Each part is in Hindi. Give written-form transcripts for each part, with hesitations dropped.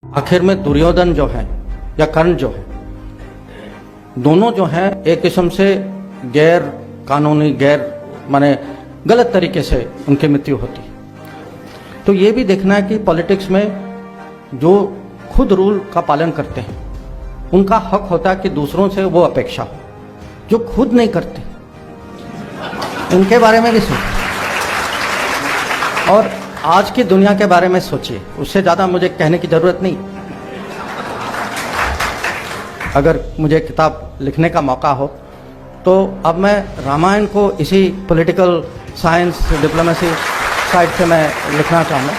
आखिर में दुर्योधन जो है या कर्ण जो है, दोनों जो हैं एक किस्म से गैर कानूनी माने गलत तरीके से उनकी मृत्यु होती है। तो ये भी देखना है कि पॉलिटिक्स में जो खुद रूल का पालन करते हैं उनका हक होता है कि दूसरों से वो अपेक्षा हो, जो खुद नहीं करते उनके बारे में भी सोचिए और आज की दुनिया के बारे में सोचिए। उससे ज़्यादा मुझे कहने की ज़रूरत नहीं। अगर मुझे किताब लिखने का मौका हो तो अब मैं रामायण को इसी पॉलिटिकल साइंस डिप्लोमेसी साइड से मैं लिखना चाहूँगा।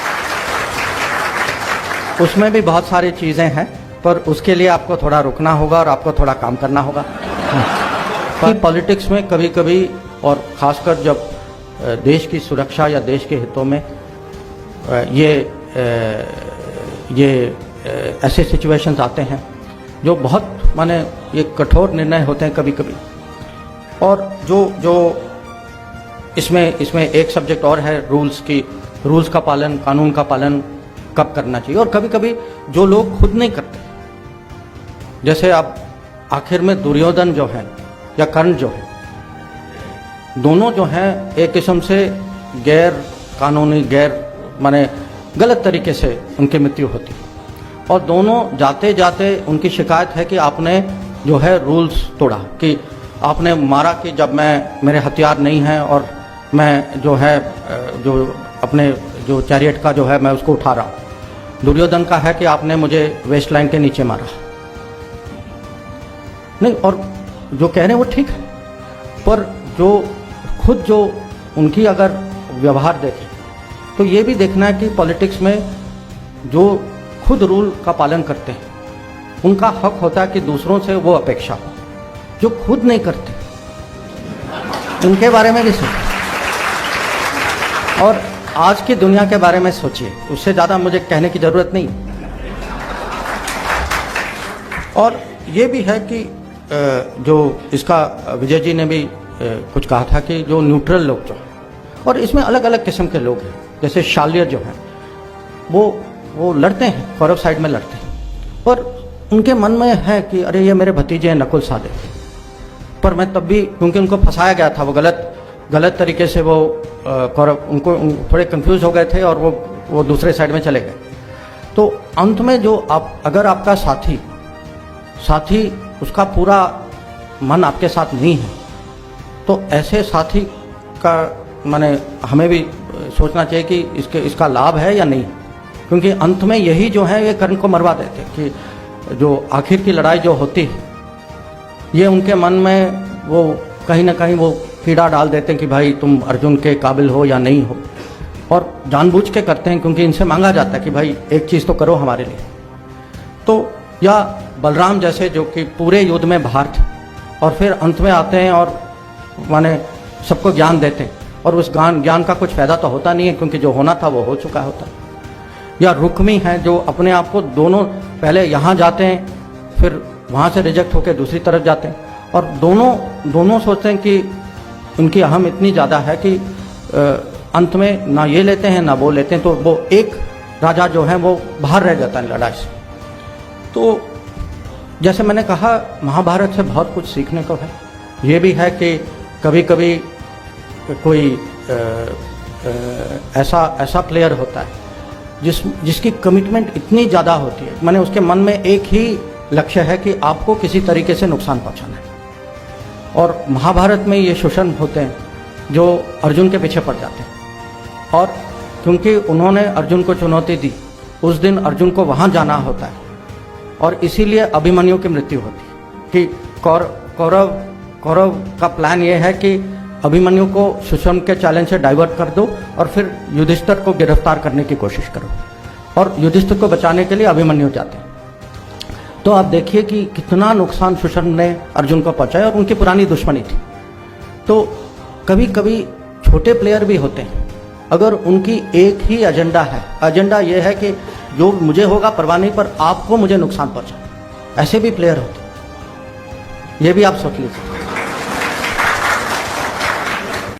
उसमें भी बहुत सारी चीज़ें हैं, पर उसके लिए आपको थोड़ा रुकना होगा और आपको थोड़ा काम करना होगा। पर पॉलिटिक्स में कभी कभी और ख़ासकर जब देश की सुरक्षा या देश के हितों में ये ऐसे सिचुएशंस आते हैं जो बहुत माने ये कठोर निर्णय होते हैं कभी कभी। और जो इसमें एक सब्जेक्ट और है रूल्स का पालन, कानून का पालन कब करना चाहिए। और कभी कभी जो लोग खुद नहीं करते, जैसे अब आखिर में दुर्योधन जो है या कर्ण जो है, दोनों जो हैं एक किस्म से गैर कानूनी माने गलत तरीके से उनकी मृत्यु होती है। और दोनों जाते जाते उनकी शिकायत है कि आपने जो है रूल्स तोड़ा, कि आपने मारा कि जब मेरे हथियार नहीं हैं और मैं जो है जो अपने जो चैरियट का जो है मैं उसको उठा रहा हूँ। दुर्योधन का है कि आपने मुझे वेस्ट लाइन के नीचे मारा। नहीं, और जो कह रहे हैं वो ठीक है, पर जो उनकी अगर व्यवहार देखें तो ये भी देखना है कि पॉलिटिक्स में जो खुद रूल का पालन करते हैं उनका हक होता है कि दूसरों से वो अपेक्षा हो, जो खुद नहीं करते उनके बारे में भी सोचिए और आज की दुनिया के बारे में सोचिए। उससे ज़्यादा मुझे कहने की ज़रूरत नहीं। और ये भी है कि जो इसका विजय जी ने भी कुछ कहा था कि जो न्यूट्रल लोग जो हैं, और इसमें अलग अलग किस्म के लोग हैं, जैसे शाल्यर जो हैं वो लड़ते हैं, कौरव साइड में लड़ते हैं, पर उनके मन में है कि अरे ये मेरे भतीजे हैं नकुल सहदेव, पर मैं तब भी क्योंकि उनको फंसाया गया था, वो गलत तरीके से वो कौरव उनको थोड़े कंफ्यूज हो गए थे और वो दूसरे साइड में चले गए। तो अंत में जो अगर आपका साथी उसका पूरा मन आपके साथ नहीं है तो ऐसे साथी का माने हमें भी सोचना चाहिए कि इसका लाभ है या नहीं, क्योंकि अंत में यही जो है ये कर्ण को मरवा देते कि जो आखिर की लड़ाई जो होती है ये उनके मन में वो कहीं ना कहीं वो कीड़ा डाल देते हैं कि भाई तुम अर्जुन के काबिल हो या नहीं हो, और जानबूझ के करते हैं क्योंकि इनसे मांगा जाता है कि भाई एक चीज़ तो करो हमारे लिए। तो या बलराम जैसे जो कि पूरे युद्ध में बाहर थे और फिर अंत में आते हैं और माने सबको ज्ञान देते हैं, और उस ज्ञान का कुछ फ़ायदा तो होता नहीं है क्योंकि जो होना था वो हो चुका होता। या रुक्मी हैं जो अपने आप को दोनों पहले यहाँ जाते हैं फिर वहाँ से रिजेक्ट होकर दूसरी तरफ जाते हैं, और दोनों सोचते हैं कि उनकी अहम इतनी ज़्यादा है कि अंत में ना ये लेते हैं ना वो लेते हैं, तो वो एक राजा जो है वो बाहर रह जाता है लड़ाई से। तो जैसे मैंने कहा महाभारत से बहुत कुछ सीखने को है। ये भी है कि कभी कभी कोई ऐसा प्लेयर होता है जिसकी कमिटमेंट इतनी ज़्यादा होती है, माने उसके मन में एक ही लक्ष्य है कि आपको किसी तरीके से नुकसान पहुंचाना है। और महाभारत में ये शोषण होते हैं जो अर्जुन के पीछे पड़ जाते हैं, और क्योंकि उन्होंने अर्जुन को चुनौती दी, उस दिन अर्जुन को वहाँ जाना होता है, और इसीलिए अभिमन्यु की मृत्यु होती है कि कौरव का प्लान ये है कि अभिमन्यु को शोषण के चैलेंज से डाइवर्ट कर दो और फिर युधिष्ठिर को गिरफ्तार करने की कोशिश करो, और युधिष्ठिर को बचाने के लिए अभिमन्यु जाते हैं। तो आप देखिए कि कितना नुकसान शोषण ने अर्जुन को पहुंचाया, और उनकी पुरानी दुश्मनी थी। तो कभी कभी छोटे प्लेयर भी होते हैं, अगर उनकी एक ही एजेंडा ये है कि जो मुझे होगा परवाह नहीं, पर आपको मुझे नुकसान पहुंचाना, ऐसे भी प्लेयर होते हैं। ये भी आप सोच लीजिए।